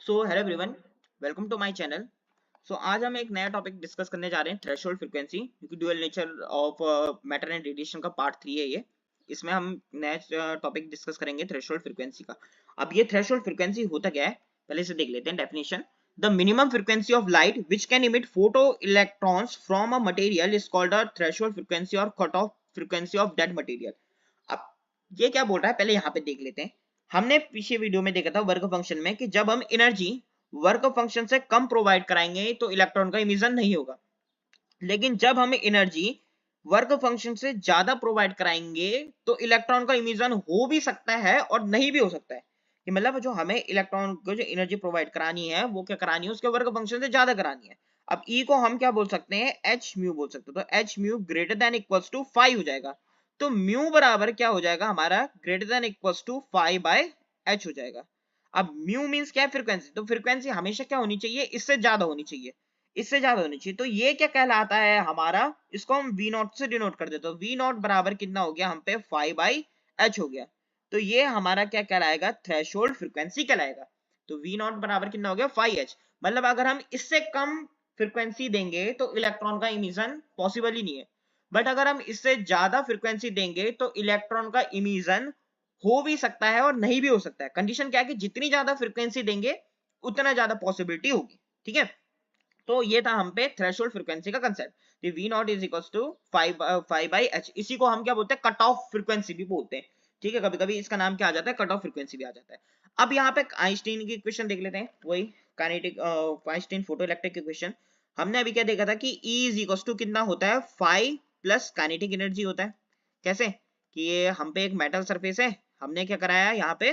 So hello everyone, welcome to my channel. आज हम एक नया टॉपिक डिस्कस करने जा रहे हैं, थ्रेशोल्ड फ्रीक्वेंसी, क्योंकि dual nature of matter and radiation का पार्ट 3 है ये। इसमें हम नया टॉपिक डिस्कस करेंगे थ्रेशोल्ड फ्रीक्वेंसी का। अब ये थ्रेशोल्ड फ्रीक्वेंसी होता क्या है, पहले से देख लेते हैं definition. The minimum frequency of light which can emit photo electrons from a material is called a threshold frequency और cut off frequency of that material. अब ये क्या बोल रहा है, पहले यहाँ पे देख लेते हैं। हमने पीछे वीडियो में देखा था वर्क फंक्शन में कि जब हम एनर्जी वर्क फंक्शन से कम प्रोवाइड कराएंगे तो इलेक्ट्रॉन का इमिशन नहीं होगा, लेकिन जब हम एनर्जी वर्क फंक्शन से ज्यादा प्रोवाइड कराएंगे तो इलेक्ट्रॉन का इमिशन हो भी सकता है और नहीं भी हो सकता है। कि मतलब जो हमें इलेक्ट्रॉन को जो एनर्जी प्रोवाइड करानी है वो क्या करानी है, उसके वर्क फंक्शन से ज्यादा करानी है। अब ई को हम क्या बोल सकते हैं, एच म्यू बोल सकते हैं। तो h mu greater than equals to 5 हो जाएगा। तो म्यू बराबर क्या हो जाएगा हमारा, greater than equals to 5 by h हो जाएगा। अब म्यू मींस क्या है, फ्रीक्वेंसी। तो फ्रीक्वेंसी हमेशा क्या होनी चाहिए, इससे ज्यादा होनी चाहिए, इससे ज्यादा होनी चाहिए। तो ये क्या कहलाता है हमारा, इसको हम वी नॉट से डिनोट कर देते हैं। वी नॉट बराबर कितना हो गया हम पे, 5 बाई एच हो गया। तो ये हमारा क्या कहलाएगा, थ्रेशोल्ड फ्रीक्वेंसी कहलाएगा। तो वी नॉट बराबर कितना हो गया, 5h। मतलब अगर हम इससे कम फ्रीक्वेंसी देंगे तो इलेक्ट्रॉन का इमिशन पॉसिबल ही नहीं है। बट अगर हम इससे ज्यादा फ्रीक्वेंसी देंगे तो इलेक्ट्रॉन का इमिशन हो भी सकता है और नहीं भी हो सकता है। कंडीशन क्या है कि जितनी ज्यादा फ्रीक्वेंसी देंगे उतना ज्यादा पॉसिबिलिटी होगी। ठीक है, तो ये था हम पे थ्रेशोल्ड फ्रीक्वेंसी का concept. V naught is equal to 5 by h. इसी को हम क्या बोलते हैं, कट ऑफ फ्रीक्वेंसी भी बोलते हैं। ठीक है, कभी कभी इसका नाम क्या आ जाता है, कट ऑफ फ्रीक्वेंसी भी आ जाता है। अब यहाँ पे आइंस्टीन की इक्वेशन देख लेते हैं, वही kinetic Einstein photo electric equation. हमने अभी क्या देखा था कि E इज इक्वल टू कितना होता है, 5 प्लस काइनेटिक एनर्जी होता है। कैसे कि ये हम पे एक मेटल सरफेस है, हमने क्या कराया यहाँ पे,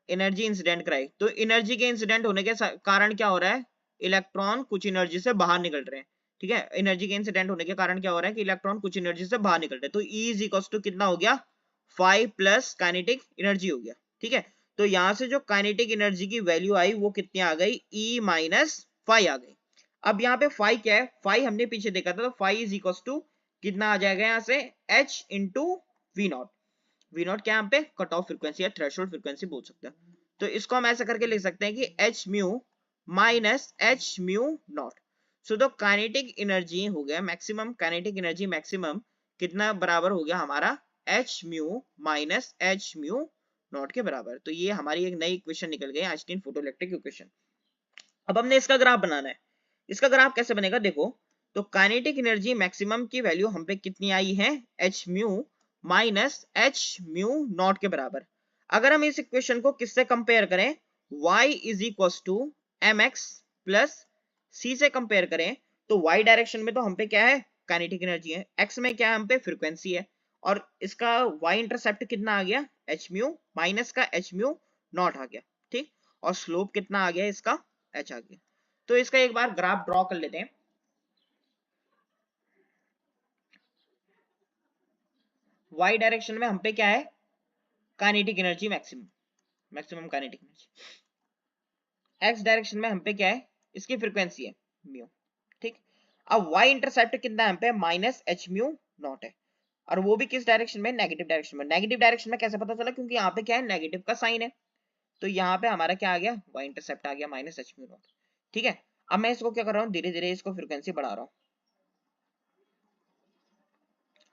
एनर्जी इंसिडेंट कराई। तो एनर्जी के इंसिडेंट होने के कारण क्या हो रहा है, इलेक्ट्रॉन कुछ एनर्जी से बाहर निकल रहे हैं। ठीक है, एनर्जी के इंसिडेंट होने के कारण क्या हो रहा है कि इलेक्ट्रॉन कुछ एनर्जी से बाहर निकल रहे हैं। तो E इज इक्वल टू कितना हो गया, 5 प्लस काइनेटिक एनर्जी हो गया। ठीक है, तो यहां से जो काइनेटिक एनर्जी की वैल्यू आई वो कितनी आ गई, E माइनस 5 आ गई। अब यहाँ पे 5 क्या है, 5 हमने पीछे देखा था। तो 5 इज इक्वल टू कितना आ जाएगा यहाँ से, H into v naught. V naught क्या यहाँ पे, कट ऑफ फ्रीक्वेंसी या थ्रेशोल्ड फ्रीक्वेंसी बोल सकते हैं। तो इसको हम ऐसा करके लिख सकते हैं कि H mu minus H mu naught. So the kinetic energy हो गया मैक्सिमम, काइनेटिक एनर्जी मैक्सिमम कितना बराबर हो गया हमारा, H mu minus H mu naught के बराबर। तो ये हमारी एक नई इक्वेशन निकल गई, आइंस्टीन फोटोइलेक्ट्रिक इक्वेशन। अब हमने इसका ग्राफ बनाना है। इसका ग्राफ कैसे बनेगा देखो, तो काइनेटिक एनर्जी मैक्सिमम की वैल्यू हम पे कितनी आई है, H mu minus H mu naught के बराबर। अगर हम इस इक्वेशन को किससे कंपेयर करें, y is equal to m x plus c से कंपेयर करें, तो y डायरेक्शन में तो हम पे क्या है, काइनेटिक एनर्जी है, x में क्या है, हम पे फ्रीक्वेंसी है। और इसका y इंटरसेप्ट कितना आ गया, एच म्यू माइनस का एच म्यू नॉट आ गया। ठीक, और स्लोप कितना आ गया इसका, h आ गया। तो इसका एक बार ग्राफ ड्रॉ कर लेते हैं। y डायरेक्शन में हम पे क्या है, kinetic energy maximum, maximum kinetic energy. x direction में हम पे क्या है, इसकी फ्रीक्वेंसी है म्यू। ठीक, अब y इंटरसेप्ट कितना है हम पे, माइनस एच म्यू नॉट है। और वो भी किस डायरेक्शन में, नेगेटिव डायरेक्शन में। नेगेटिव डायरेक्शन में कैसे पता चला, क्योंकि यहाँ पे क्या है, नेगेटिव का साइन है। तो यहाँ पे हमारा क्या आ गया, y इंटरसेप्ट आ गया माइनस एच म्यू नॉट। ठीक है, अब मैं इसको क्या कर रहा हूँ, धीरे धीरे इसको फ्रीक्वेंसी बढ़ा रहा हूँ।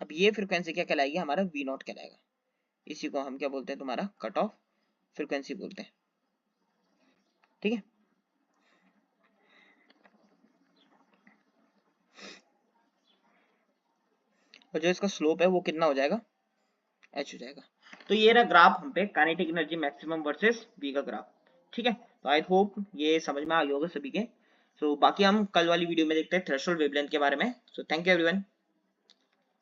अब ये फ्रीक्वेंसी क्या कहलाएगी, हमारा वी नॉट कहलाएगा। इसी को हम क्या बोलते हैं, तुम्हारा कट ऑफ फ्रीक्वेंसी बोलते हैं। ठीक है, और जो इसका स्लोप है वो कितना हो जाएगा, h हो जाएगा। तो ये रहा ग्राफ हम पे kinetic energy maximum versus v का ग्राफ। ठीक है, तो आई होप ये समझ में आ गया होगा सभी के। बाकी हम कल वाली वीडियो में देखते हैं थ्रेशोल्ड वेवलेंथ के बारे में। Thank you everyone.